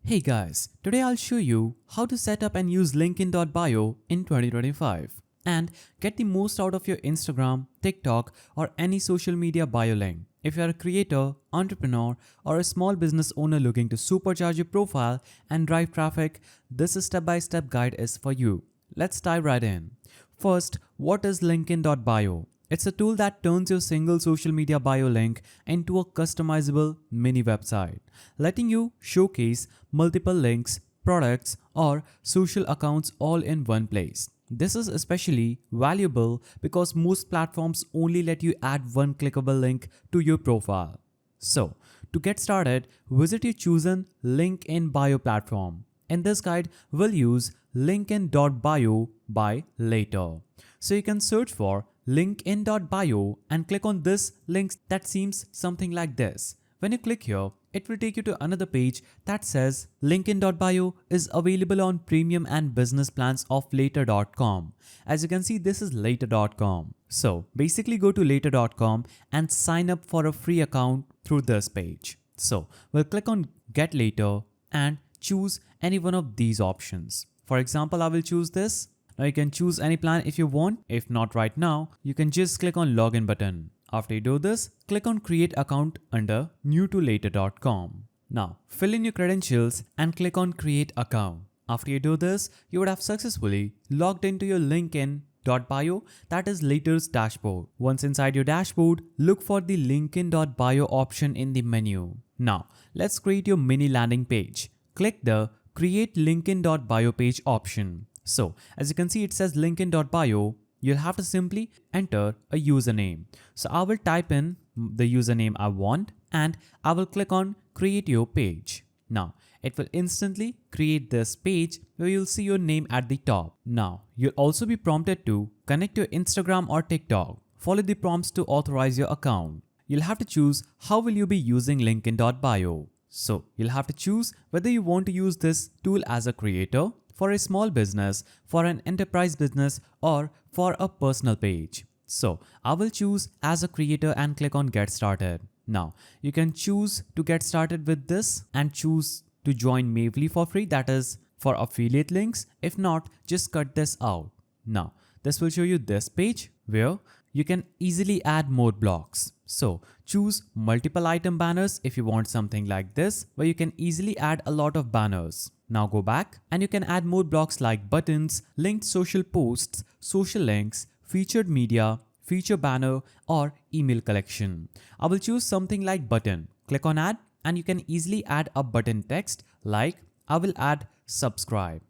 Hey guys, today I'll show you how to set up and use Linkin.bio in 2025 and get the most out of your Instagram, TikTok or any social media bio link. If you're a creator, entrepreneur or a small business owner looking to supercharge your profile and drive traffic, this step-by-step guide is for you. Let's dive right in. First, what is Linkin.bio? It's a tool that turns your single social media bio link into a customizable mini website, letting you showcase multiple links, products, or social accounts all in one place. This is especially valuable because most platforms only let you add one clickable link to your profile. So, to get started, visit your chosen link in bio platform. In this guide, we'll use linkin.bio by later. So you can search for linkin.bio and click on this link that seems something like this. When you click here, it will take you to another page that says linkin.bio is available on premium and business plans of later.com. As you can see, this is later.com. So basically go to later.com and sign up for a free account through this page. So we'll click on get later and choose any one of these options. For example, I will choose this. Now you can choose any plan if you want. If not right now, you can just click on login button. After you do this, click on create account under new to later.com. Now fill in your credentials and click on create account. After you do this, you would have successfully logged into your linkin.bio, that is Later's dashboard. Once inside your dashboard, look for the linkin.bio option in the menu. Now let's create your mini landing page. Click the create linkin.bio page option. So as you can see, it says linkin.bio. You'll have to simply enter a username. So I will type in the username I want and I will click on create your page. Now it will instantly create this page where you'll see your name at the top. Now you'll also be prompted to connect your Instagram or TikTok. Follow the prompts to authorize your account. You'll have to choose how will you be using linkin.bio. So you'll have to choose whether you want to use this tool as a creator, for a small business, for an enterprise business, or for a personal page. So I will choose as a creator and click on get started. Now you can choose to get started with this and choose to join Mavely for free, that is for affiliate links. If not, just cut this out. Now this will show you this page where you can easily add more blocks. So choose multiple item banners if you want something like this where you can easily add a lot of banners. Now go back and you can add more blocks like buttons, linked social posts, social links, featured media, feature banner or email collection. I will choose something like button. Click on add and you can easily add a button text like I will add subscribe.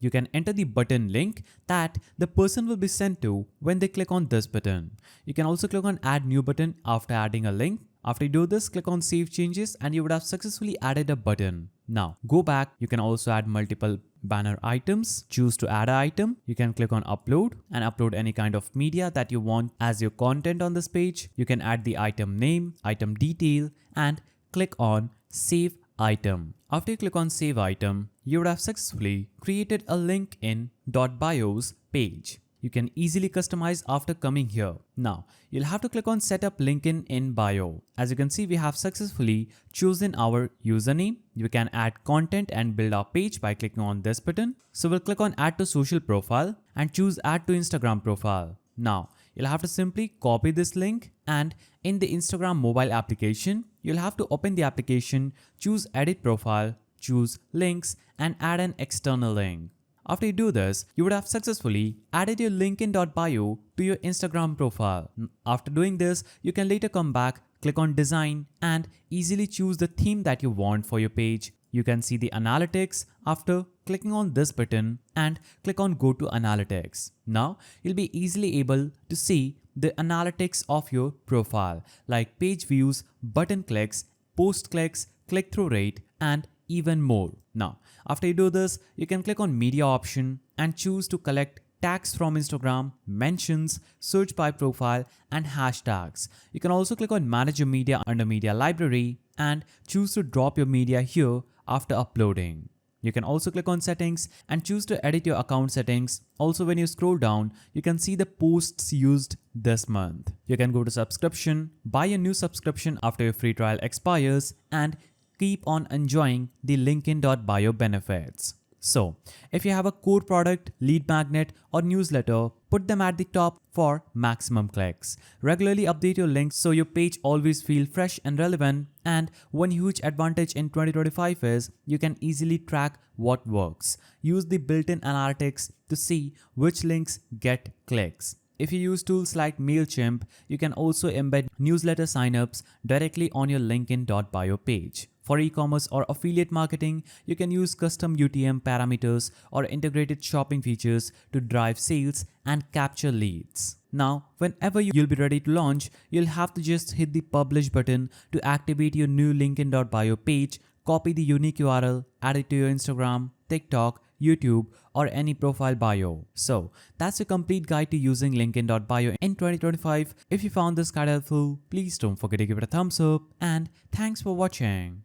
You can enter the button link that the person will be sent to when they click on this button. You can also click on add new button after adding a link. After you do this, click on save changes and you would have successfully added a button. Now go back. You can also add multiple banner items. Choose to add an item. You can click on upload and upload any kind of media that you want as your content on this page. You can add the item name, item detail and click on save item. After you click on save item, you would have successfully created a link in .bios page. You can easily customize after coming here. Now, you'll have to click on setup linkin in bio. As you can see, we have successfully chosen our username. You can add content and build our page by clicking on this button. So we'll click on add to social profile and choose add to Instagram profile. Now, you'll have to simply copy this link and in the Instagram mobile application, you'll have to open the application, choose edit profile, choose links and add an external link. After you do this, you would have successfully added your linkin.bio to your Instagram profile. After doing this, you can later come back, click on design and easily choose the theme that you want for your page. You can see the analytics after clicking on this button and click on go to analytics. Now you'll be easily able to see the analytics of your profile like page views, button clicks, post clicks, click-through rate and even more. Now after you do this, you can click on media option and choose to collect tags from Instagram, mentions, search by profile and hashtags. You can also click on manage your media under media library and choose to drop your media here after uploading. You can also click on settings and choose to edit your account settings. Also, when you scroll down, you can see the posts used this month. You can go to subscription, buy a new subscription after your free trial expires and keep on enjoying the Linkin.bio benefits. So, if you have a core product, lead magnet, or newsletter, put them at the top for maximum clicks. Regularly update your links so your page always feels fresh and relevant. And one huge advantage in 2025 is you can easily track what works. Use the built-in analytics to see which links get clicks. If you use tools like MailChimp, you can also embed newsletter signups directly on your Linkin.bio page. For e-commerce or affiliate marketing, you can use custom UTM parameters or integrated shopping features to drive sales and capture leads. Now, whenever you'll be ready to launch, you'll have to just hit the publish button to activate your new Linkin.bio page, copy the unique URL, add it to your Instagram, TikTok, YouTube, or any profile bio. So, that's your complete guide to using Linkin.bio in 2025. If you found this guide helpful, please don't forget to give it a thumbs up, and thanks for watching.